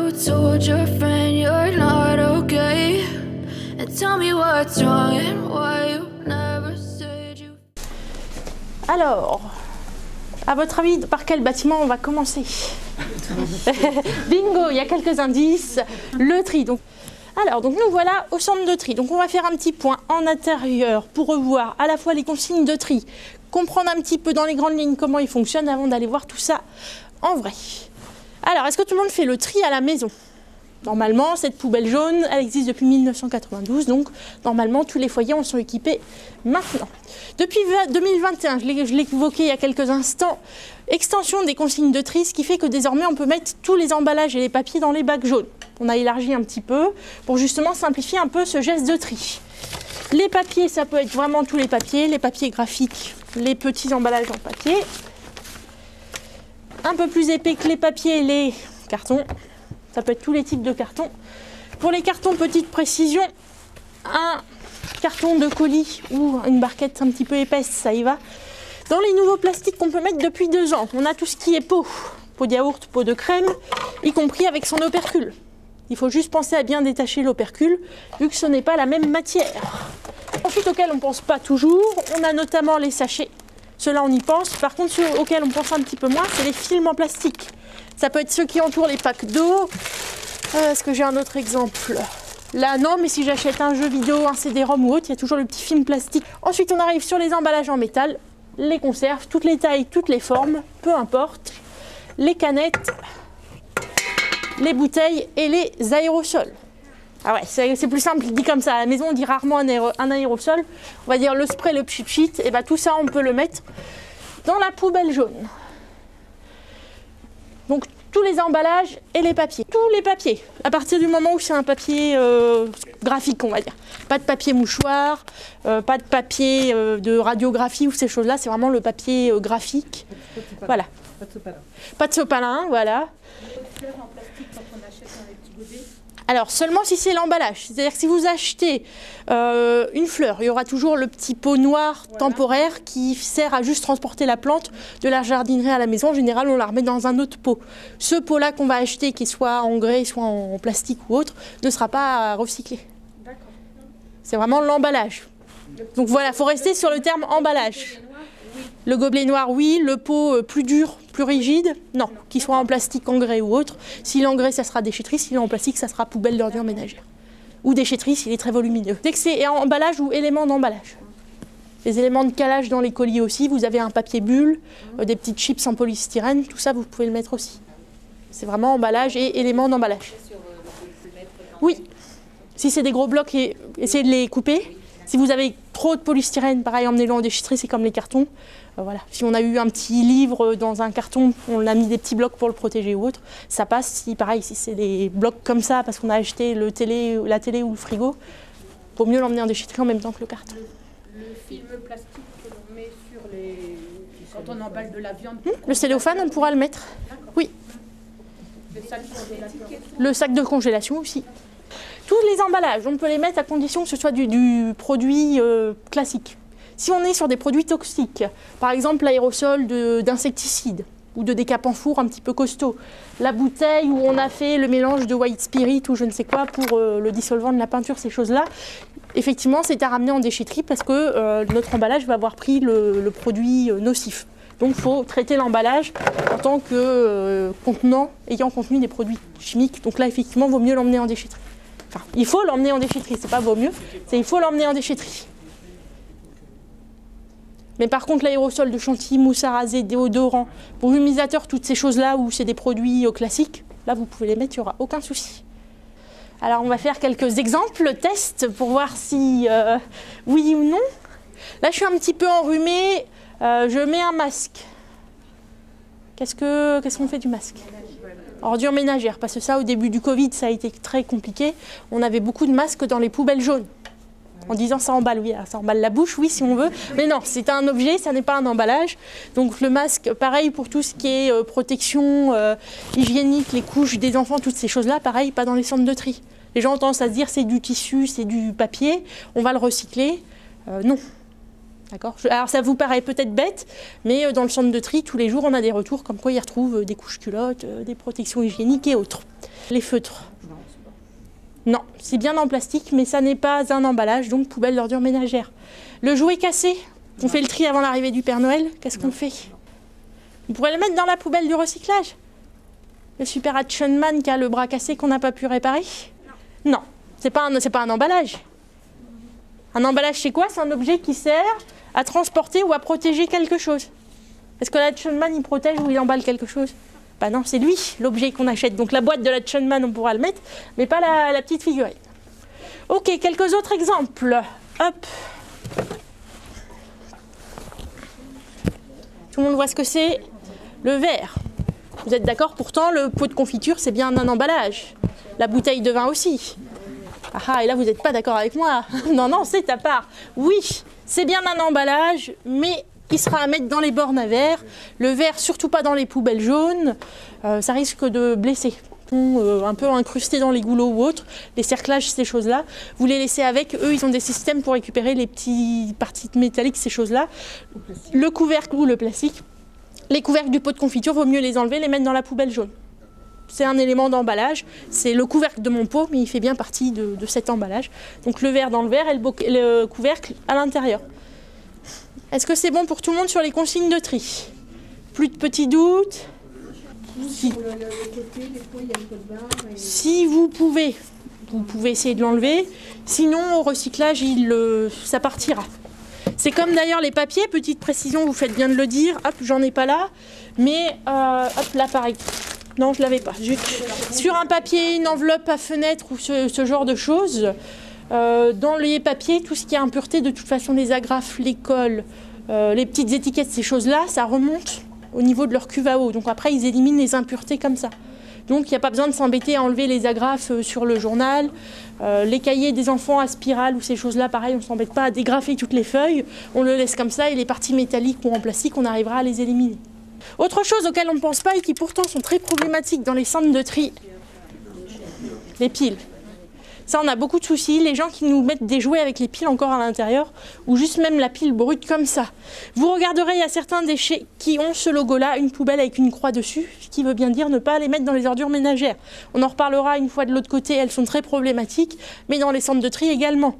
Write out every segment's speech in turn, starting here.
you told your friend you're not okay? And tell me what's wrong and why you never said you... Alors, à votre avis, par quel bâtiment on va commencer? Bingo, il y a quelques indices. Le tri. Donc nous voilà au centre de tri. Donc on va faire un petit point en intérieur pour revoir à la fois les consignes de tri, comprendre un petit peu dans les grandes lignes comment ils fonctionnent avant d'aller voir tout ça en vrai. Alors, est-ce que tout le monde fait le tri à la maison? Normalement, cette poubelle jaune, elle existe depuis 1992, donc normalement tous les foyers en sont équipés maintenant. Depuis 2021, je l'ai évoqué il y a quelques instants, extension des consignes de tri, ce qui fait que désormais on peut mettre tous les emballages et les papiers dans les bacs jaunes. On a élargi un petit peu pour justement simplifier un peu ce geste de tri. Les papiers, ça peut être vraiment tous les papiers graphiques, les petits emballages en papier. Un peu plus épais que les papiers, les cartons. Ça peut être tous les types de cartons. Pour les cartons, petite précision, un carton de colis ou une barquette un petit peu épaisse, ça y va. Dans les nouveaux plastiques qu'on peut mettre depuis 2 ans, on a tout ce qui est pot de yaourt, pot de crème, y compris avec son opercule. Il faut juste penser à bien détacher l'opercule, vu que ce n'est pas la même matière. Ensuite, auquel on ne pense pas toujours, on a notamment les sachets. Ceux-là, on y pense. Par contre, ceux auxquels on pense un petit peu moins, c'est les films en plastique. Ça peut être ceux qui entourent les packs d'eau. Est-ce que j'ai un autre exemple? Là, non, mais si j'achète un jeu vidéo, un CD-ROM ou autre, il y a toujours le petit film plastique. Ensuite, on arrive sur les emballages en métal, les conserves, toutes les tailles, toutes les formes, peu importe. Les canettes, les bouteilles et les aérosols. Ah ouais, c'est plus simple, dit comme ça. À la maison, on dit rarement un aérosol. On va dire le spray, le pchit-pchit. Et bien tout ça, on peut le mettre dans la poubelle jaune. Donc tous les emballages et les papiers. Tous les papiers, à partir du moment où c'est un papier graphique, on va dire. Pas de papier mouchoir, pas de papier de radiographie ou ces choses-là, c'est vraiment le papier graphique. Voilà. Pas de sopalin. Pas de sopalin, voilà. Alors seulement si c'est l'emballage, c'est-à-dire que si vous achetez une fleur, il y aura toujours le petit pot noir temporaire qui sert à juste transporter la plante de la jardinerie à la maison. En général, on la remet dans un autre pot. Ce pot-là qu'on va acheter, qu'il soit en grès, soit en plastique ou autre, ne sera pas recyclé. C'est vraiment l'emballage. Donc voilà, il faut rester sur le terme emballage. Le gobelet noir, oui. Le pot plus dur, plus rigide, non. Qu'il soit en plastique, en grès ou autre. S'il est en grès, ça sera déchetterie. S'il est en plastique, ça sera poubelle d'ordures ménagères. Ou déchetterie s'il est très volumineux. Dès que c'est emballage ou élément d'emballage. Les éléments de calage dans les colis aussi. Vous avez un papier bulle, des petites chips en polystyrène. Tout ça, vous pouvez le mettre aussi. C'est vraiment emballage et élément d'emballage. Oui. Si c'est des gros blocs, essayez de les couper. Si vous avez trop de polystyrène, pareil, emmenez-le en déchetterie, c'est comme les cartons. Voilà. Si on a eu un petit livre dans un carton, on a mis des petits blocs pour le protéger ou autre, ça passe. Si, pareil, si c'est des blocs comme ça, parce qu'on a acheté la télé ou le frigo, il vaut mieux l'emmener en déchetterie en même temps que le carton. Le film plastique que l'on met sur les... quand on emballe de la viande... Le cellophane, on pourra le mettre. Oui. Le sac de congélation aussi. Tous les emballages, on peut les mettre à condition que ce soit du produit classique. Si on est sur des produits toxiques, par exemple l'aérosol d'insecticides ou de décap en four un petit peu costaud, la bouteille où on a fait le mélange de white spirit ou je ne sais quoi pour le dissolvant de la peinture, ces choses-là, effectivement c'est à ramener en déchetterie parce que notre emballage va avoir pris le produit nocif. Donc il faut traiter l'emballage en tant que contenant ayant contenu des produits chimiques. Donc là effectivement il vaut mieux l'emmener en déchetterie. Enfin, il faut l'emmener en déchetterie, c'est pas vaut mieux, c'est il faut l'emmener en déchetterie. Mais par contre, l'aérosol de chantilly, mousse à raser, déodorant, brumisateur, toutes ces choses-là où c'est des produits classiques, là vous pouvez les mettre, il n'y aura aucun souci. Alors on va faire quelques exemples, tests, pour voir si oui ou non. Là je suis un petit peu enrhumée, je mets un masque. Qu'est-ce qu'on fait du masque? Ordures ménagères, parce que ça, au début du Covid, ça a été très compliqué. On avait beaucoup de masques dans les poubelles jaunes. En disant ça emballe, oui, ça emballe la bouche, oui, si on veut. Mais non, c'est un objet, ça n'est pas un emballage. Donc le masque, pareil pour tout ce qui est protection hygiénique, les couches des enfants, toutes ces choses-là, pareil, pas dans les centres de tri. Les gens ont tendance à se dire c'est du tissu, c'est du papier, on va le recycler. Non. D'accord. Alors ça vous paraît peut-être bête, mais dans le centre de tri, tous les jours, on a des retours comme quoi ils retrouvent des couches culottes, des protections hygiéniques et autres. Les feutres. Non, c'est bien en plastique, mais ça n'est pas un emballage, donc poubelle d'ordures ménagères. Le jouet cassé, on fait le tri avant l'arrivée du Père Noël, qu'est-ce qu'on fait? On pourrait le mettre dans la poubelle du recyclage. Le Super Action Man qui a le bras cassé qu'on n'a pas pu réparer? Non, c'est pas un emballage. Un emballage, c'est quoi? C'est un objet qui sert à transporter ou à protéger quelque chose. Est-ce que l'Action Man, il protège ou il emballe quelque chose? Bah non, c'est lui, l'objet qu'on achète. Donc la boîte de l'Action Man, on pourra le mettre, mais pas la petite figurine. Ok, quelques autres exemples. Hop. Tout le monde voit ce que c'est? Le verre. Vous êtes d'accord? Pourtant, le pot de confiture, c'est bien un emballage. La bouteille de vin aussi. Ah, et là, vous n'êtes pas d'accord avec moi. Non, non, c'est à part. Oui, c'est bien un emballage, mais il sera à mettre dans les bornes à verre. Le verre, surtout pas dans les poubelles jaunes. Ça risque de blesser. Un peu incrustés dans les goulots ou autres. Les cerclages, ces choses-là. Vous les laissez avec. Eux, ils ont des systèmes pour récupérer les petites parties métalliques, ces choses-là. Le couvercle ou le plastique. Les couvercles du pot de confiture, vaut mieux les enlever, les mettre dans la poubelle jaune. C'est un élément d'emballage, c'est le couvercle de mon pot, mais il fait bien partie de cet emballage. Donc le verre dans le verre et le couvercle à l'intérieur. Est-ce que c'est bon pour tout le monde sur les consignes de tri? Plus de petits doutes? Si vous pouvez essayer de l'enlever. Sinon, au recyclage, ça partira. C'est comme d'ailleurs les papiers, petite précision, vous faites bien de le dire. Hop, j'en ai pas là, mais hop, là pareil. Non, je l'avais pas. Sur un papier, une enveloppe à fenêtre ou ce genre de choses, dans les papiers, tout ce qui est impureté, de toute façon, les agrafes, les cols, les petites étiquettes, ces choses-là, ça remonte au niveau de leur cuve à eau. Donc après, ils éliminent les impuretés comme ça. Donc il n'y a pas besoin de s'embêter à enlever les agrafes sur le journal. Les cahiers des enfants à spirale ou ces choses-là, pareil, on ne s'embête pas à dégrafer toutes les feuilles. On le laisse comme ça et les parties métalliques ou en plastique, on arrivera à les éliminer. Autre chose auquel on ne pense pas et qui pourtant sont très problématiques dans les centres de tri, les piles. Ça, on a beaucoup de soucis. Les gens qui nous mettent des jouets avec les piles encore à l'intérieur ou juste même la pile brute comme ça. Vous regarderez, il y a certains déchets qui ont ce logo-là, une poubelle avec une croix dessus, ce qui veut bien dire ne pas les mettre dans les ordures ménagères. On en reparlera une fois de l'autre côté, elles sont très problématiques, mais dans les centres de tri également.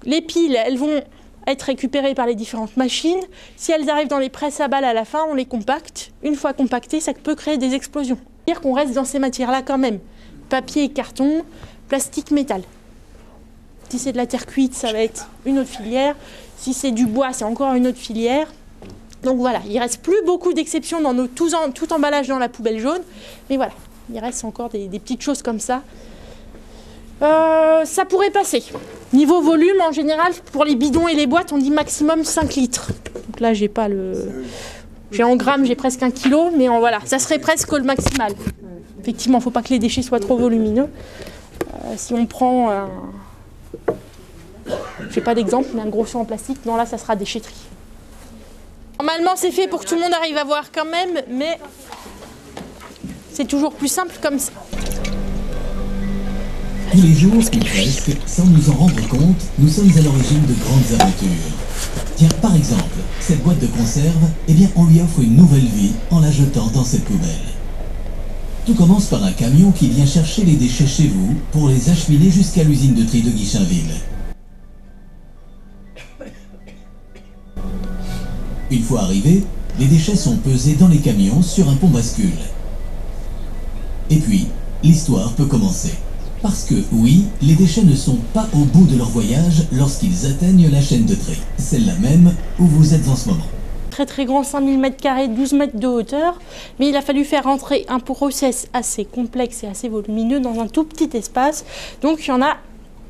Les piles, elles vont être récupérées par les différentes machines. Si elles arrivent dans les presses à balles à la fin, on les compacte. Une fois compactées, ça peut créer des explosions. C'est-à-dire qu'on reste dans ces matières-là quand même. Papier et carton, plastique, métal. Si c'est de la terre cuite, ça va être une autre filière. Si c'est du bois, c'est encore une autre filière. Donc voilà, il ne reste plus beaucoup d'exceptions dans tout emballage dans la poubelle jaune. Mais voilà, il reste encore des petites choses comme ça. Ça pourrait passer. Niveau volume, en général, pour les bidons et les boîtes, on dit maximum 5 litres. Donc là, j'ai pas le... J'ai en grammes, j'ai presque 1 kilo, mais voilà, ça serait presque le maximal. Effectivement, il ne faut pas que les déchets soient trop volumineux. Si on prend un... Je n'ai pas d'exemple, mais un gros seau en plastique, non, là, ça sera déchetterie. Normalement, c'est fait pour que tout le monde arrive à voir quand même, mais c'est toujours plus simple comme ça. Tous les jours, ou presque, sans nous en rendre compte, nous sommes à l'origine de grandes aventures. Tiens, par exemple, cette boîte de conserve, eh bien, on lui offre une nouvelle vie en la jetant dans cette poubelle. Tout commence par un camion qui vient chercher les déchets chez vous pour les acheminer jusqu'à l'usine de tri de Guichainville. Une fois arrivés, les déchets sont pesés dans les camions sur un pont bascule. Et puis, l'histoire peut commencer. Parce que, oui, les déchets ne sont pas au bout de leur voyage lorsqu'ils atteignent la chaîne de tri. Celle-là même où vous êtes en ce moment. Très très grand, 5000 m², 12 mètres de hauteur. Mais il a fallu faire rentrer un process assez complexe et assez volumineux dans un tout petit espace. Donc il y en a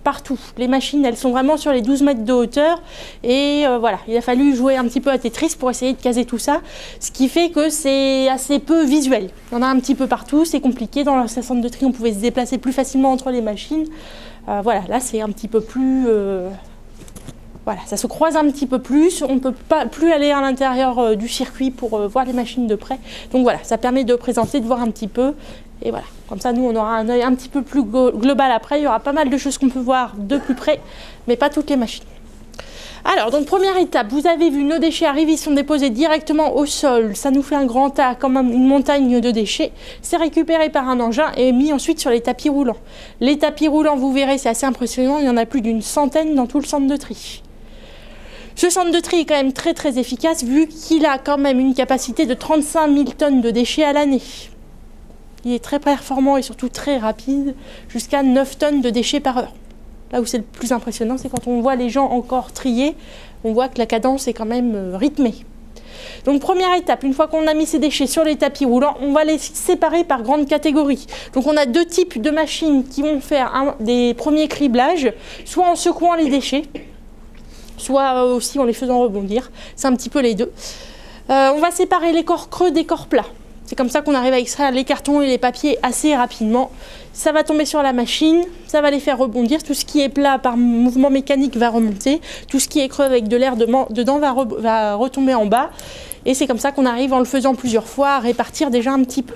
partout. Les machines, elles sont vraiment sur les 12 mètres de hauteur. Et voilà, il a fallu jouer un petit peu à Tetris pour essayer de caser tout ça. Ce qui fait que c'est assez peu visuel. Il y en a un petit peu partout, c'est compliqué. Dans le centre de tri, on pouvait se déplacer plus facilement entre les machines. Voilà, là c'est un petit peu plus... Voilà, ça se croise un petit peu plus. On ne peut pas plus aller à l'intérieur du circuit pour voir les machines de près. Donc voilà, ça permet de présenter, de voir un petit peu. Et voilà, comme ça, nous, on aura un œil un petit peu plus global après. Il y aura pas mal de choses qu'on peut voir de plus près, mais pas toutes les machines. Alors, donc première étape, vous avez vu nos déchets arriver, ils sont déposés directement au sol. Ça nous fait un grand tas, comme une montagne de déchets. C'est récupéré par un engin et mis ensuite sur les tapis roulants. Les tapis roulants, vous verrez, c'est assez impressionnant. Il y en a plus d'une centaine dans tout le centre de tri. Ce centre de tri est quand même très très efficace vu qu'il a quand même une capacité de 35 000 tonnes de déchets à l'année. Il est très performant et surtout très rapide, jusqu'à 9 tonnes de déchets par heure. Là où c'est le plus impressionnant, c'est quand on voit les gens encore trier, on voit que la cadence est quand même rythmée. Donc première étape, une fois qu'on a mis ces déchets sur les tapis roulants, on va les séparer par grandes catégories. Donc on a deux types de machines qui vont faire des premiers criblages, soit en secouant les déchets, soit aussi en les faisant rebondir. C'est un petit peu les deux. On va séparer les corps creux des corps plats. C'est comme ça qu'on arrive à extraire les cartons et les papiers assez rapidement. Ça va tomber sur la machine, ça va les faire rebondir. Tout ce qui est plat par mouvement mécanique va remonter. Tout ce qui est creux avec de l'air dedans va retomber en bas. Et c'est comme ça qu'on arrive, en le faisant plusieurs fois, à répartir déjà un petit peu.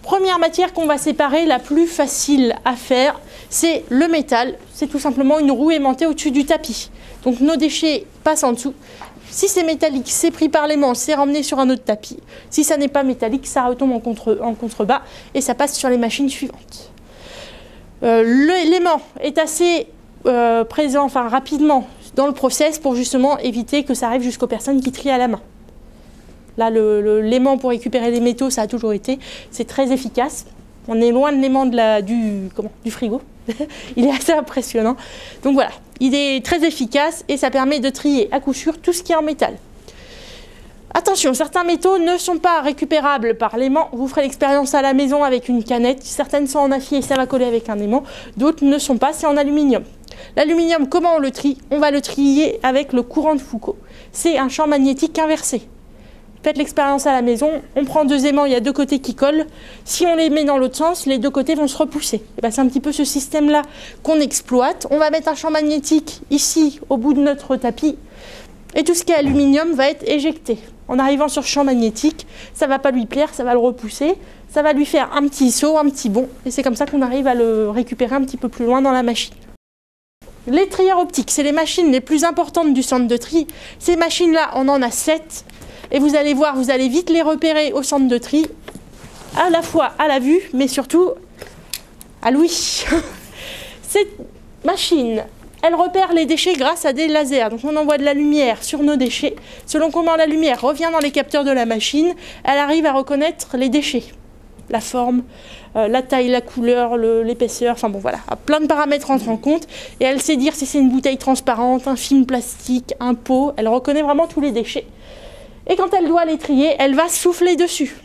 Première matière qu'on va séparer, la plus facile à faire, c'est le métal. C'est tout simplement une roue aimantée au-dessus du tapis. Donc nos déchets passent en dessous. Si c'est métallique, c'est pris par l'aimant, c'est ramené sur un autre tapis. Si ça n'est pas métallique, ça retombe en contrebas et ça passe sur les machines suivantes. L'aimant est assez présent, enfin rapidement dans le process pour justement éviter que ça arrive jusqu'aux personnes qui trient à la main. Là, l'aimant pour récupérer les métaux, ça a toujours été. C'est très efficace. On est loin de l'aimant du frigo. Il est assez impressionnant. Donc voilà, il est très efficace et ça permet de trier à coup sûr tout ce qui est en métal. Attention, certains métaux ne sont pas récupérables par l'aimant. Vous ferez l'expérience à la maison avec une canette. Certaines sont en acier et ça va coller avec un aimant. D'autres ne sont pas, c'est en aluminium. L'aluminium, comment on le trie? On va le trier avec le courant de Foucault. C'est un champ magnétique inversé. Faites l'expérience à la maison, on prend deux aimants, il y a deux côtés qui collent. Si on les met dans l'autre sens, les deux côtés vont se repousser. Et ben, c'est un petit peu ce système-là qu'on exploite. On va mettre un champ magnétique ici, au bout de notre tapis. Et tout ce qui est aluminium va être éjecté. En arrivant sur ce champ magnétique, ça ne va pas lui plaire, ça va le repousser. Ça va lui faire un petit saut, un petit bond. Et c'est comme ça qu'on arrive à le récupérer un petit peu plus loin dans la machine. Les trieurs optiques, c'est les machines les plus importantes du centre de tri. Ces machines-là, on en a 7. Et vous allez voir, vous allez vite les repérer au centre de tri, à la fois à la vue, mais surtout à l'ouïe. Cette machine, elle repère les déchets grâce à des lasers. Donc on envoie de la lumière sur nos déchets. Selon comment la lumière revient dans les capteurs de la machine, elle arrive à reconnaître les déchets. La forme, la taille, la couleur, l'épaisseur, enfin bon voilà, plein de paramètres rentrent en compte. Et elle sait dire si c'est une bouteille transparente, un film plastique, un pot. Elle reconnaît vraiment tous les déchets. Et quand elle doit les trier, elle va souffler dessus.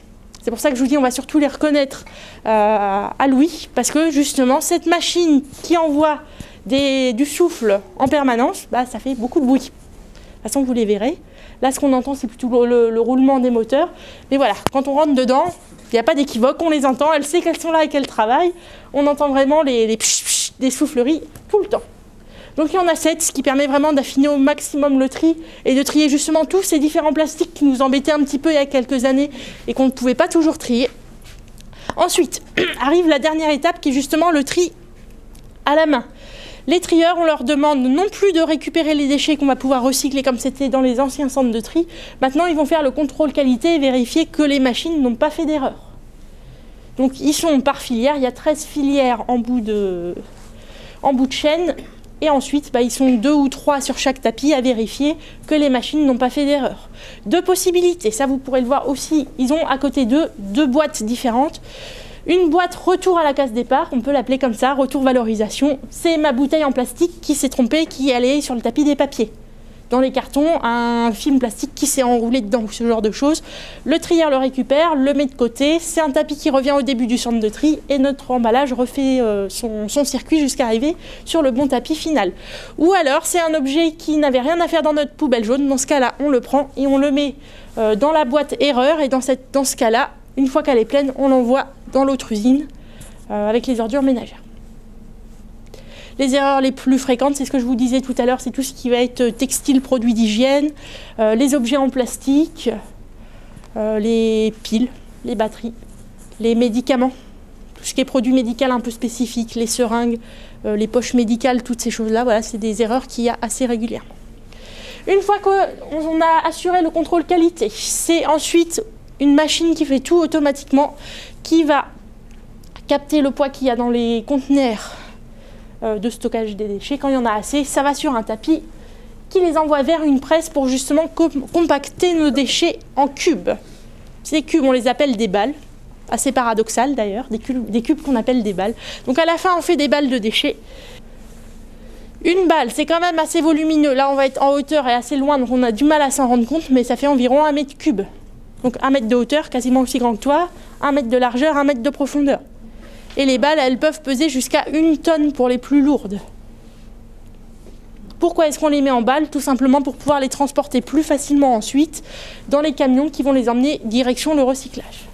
C'est pour ça que je vous dis, on va surtout les reconnaître à l'ouïe, parce que justement, cette machine qui envoie du souffle en permanence, bah, ça fait beaucoup de bruit. De toute façon, vous les verrez. Là, ce qu'on entend, c'est plutôt le roulement des moteurs. Mais voilà, quand on rentre dedans, il n'y a pas d'équivoque, on les entend, elle sait qu'elles sont là et qu'elles travaillent. On entend vraiment les psh, psh, des souffleries tout le temps. Donc il y en a 7, ce qui permet vraiment d'affiner au maximum le tri et de trier justement tous ces différents plastiques qui nous embêtaient un petit peu il y a quelques années et qu'on ne pouvait pas toujours trier. Ensuite, arrive la dernière étape qui est justement le tri à la main. Les trieurs, on leur demande non plus de récupérer les déchets qu'on va pouvoir recycler comme c'était dans les anciens centres de tri. Maintenant, ils vont faire le contrôle qualité et vérifier que les machines n'ont pas fait d'erreur. Donc ils sont par filière, il y a 13 filières en bout de chaîne. Et ensuite, bah, ils sont 2 ou 3 sur chaque tapis à vérifier que les machines n'ont pas fait d'erreur. Deux possibilités, ça vous pourrez le voir aussi, ils ont à côté d'eux 2 boîtes différentes. Une boîte retour à la case départ, on peut l'appeler comme ça, retour valorisation. C'est ma bouteille en plastique qui s'est trompée, qui est allée sur le tapis des papiers. Dans les cartons, un film plastique qui s'est enroulé dedans, ou ce genre de choses. Le trieur le récupère, le met de côté. C'est un tapis qui revient au début du centre de tri et notre emballage refait son circuit jusqu'à arriver sur le bon tapis final. Ou alors, c'est un objet qui n'avait rien à faire dans notre poubelle jaune. Dans ce cas-là, on le prend et on le met dans la boîte erreur. Et dans ce cas-là, une fois qu'elle est pleine, on l'envoie dans l'autre usine avec les ordures ménagères. Les erreurs les plus fréquentes, c'est ce que je vous disais tout à l'heure, c'est tout ce qui va être textile, produits d'hygiène, les objets en plastique, les piles, les batteries, les médicaments, tout ce qui est produit médical un peu spécifique, les seringues, les poches médicales, toutes ces choses-là, voilà, c'est des erreurs qu'il y a assez régulièrement. Une fois qu'on a assuré le contrôle qualité, c'est ensuite une machine qui fait tout automatiquement, qui va capter le poids qu'il y a dans les conteneurs de stockage des déchets. Quand il y en a assez, ça va sur un tapis qui les envoie vers une presse pour justement compacter nos déchets en cubes. Ces cubes, on les appelle des balles, assez paradoxal d'ailleurs, des cubes qu'on appelle des balles. Donc à la fin, on fait des balles de déchets. Une balle, c'est quand même assez volumineux. Là, on va être en hauteur et assez loin, donc on a du mal à s'en rendre compte, mais ça fait environ 1 mètre cube. Donc 1 mètre de hauteur, quasiment aussi grand que toi, 1 mètre de largeur, 1 mètre de profondeur. Et les balles, elles peuvent peser jusqu'à 1 tonne pour les plus lourdes. Pourquoi est-ce qu'on les met en balles? Tout simplement pour pouvoir les transporter plus facilement ensuite dans les camions qui vont les emmener direction le recyclage.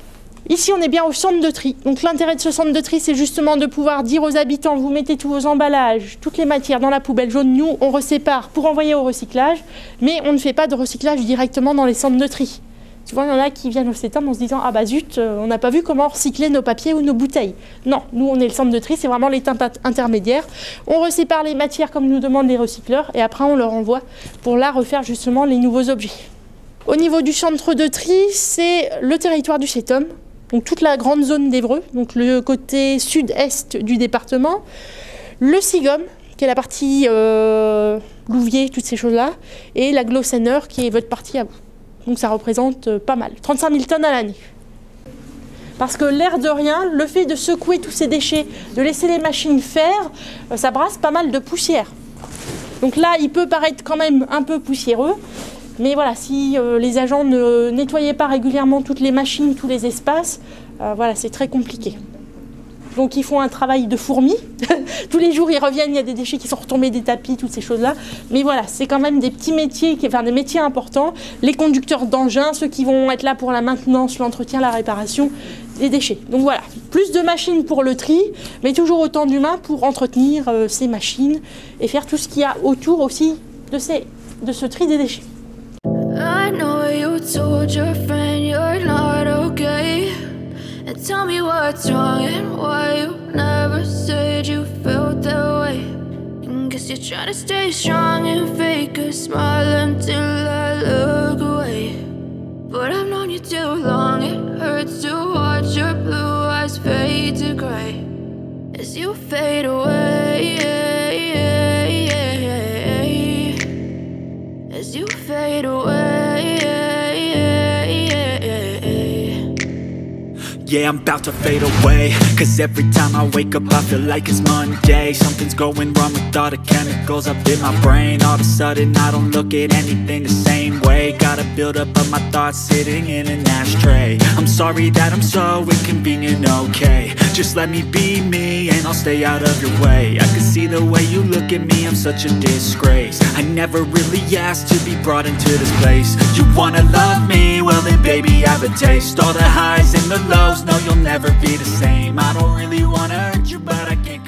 Ici, on est bien au centre de tri. Donc l'intérêt de ce centre de tri, c'est justement de pouvoir dire aux habitants, vous mettez tous vos emballages, toutes les matières dans la poubelle jaune. Nous, on resépare pour envoyer au recyclage, mais on ne fait pas de recyclage directement dans les centres de tri. Souvent, il y en a qui viennent au CETAM en se disant « Ah bah zut, on n'a pas vu comment recycler nos papiers ou nos bouteilles. » Non, nous, on est le centre de tri, c'est vraiment l'étape intermédiaire. On resépare les matières comme nous demandent les recycleurs et après, on leur envoie pour là refaire justement les nouveaux objets. Au niveau du centre de tri, c'est le territoire du CETAM, donc toute la grande zone d'Évreux, donc le côté sud-est du département, le SIGOM, qui est la partie Louviers, toutes ces choses-là, et la Glossener, qui est votre partie à vous. Donc ça représente pas mal, 35 000 tonnes à l'année. Parce que l'air de rien, le fait de secouer tous ces déchets, de laisser les machines faire, ça brasse pas mal de poussière. Donc là, il peut paraître quand même un peu poussiéreux, mais voilà, si les agents ne nettoyaient pas régulièrement toutes les machines, tous les espaces, voilà, c'est très compliqué. Donc ils font un travail de fourmi. Tous les jours ils reviennent, il y a des déchets qui sont retombés des tapis, toutes ces choses-là. Mais voilà, c'est quand même des petits métiers, enfin des métiers importants. Les conducteurs d'engins, ceux qui vont être là pour la maintenance, l'entretien, la réparation des déchets. Donc voilà, plus de machines pour le tri, mais toujours autant d'humains pour entretenir ces machines et faire tout ce qu'il y a autour aussi de ce tri des déchets. I know you told your friend you're not okay. And tell me what's wrong and why you never said you felt that way. And guess you're trying to stay strong and fake a smile until I look away. But I've known you too long, it hurts to watch your blue eyes fade to gray as you fade away, as you fade away. Yeah, I'm about to fade away, cause every time I wake up I feel like it's Monday. Something's going wrong with all the chemicals up in my brain. All of a sudden I don't look at anything the same way. Gotta build up of my thoughts sitting in an ashtray. I'm sorry that I'm so inconvenient, okay. Just let me be me and I'll stay out of your way. I can see the way you look at me, I'm such a disgrace. I never really asked to be brought into this place. You wanna love me? Well then baby have a taste. All the highs and the lows, no, you'll never be the same. I don't really wanna hurt you, but I can't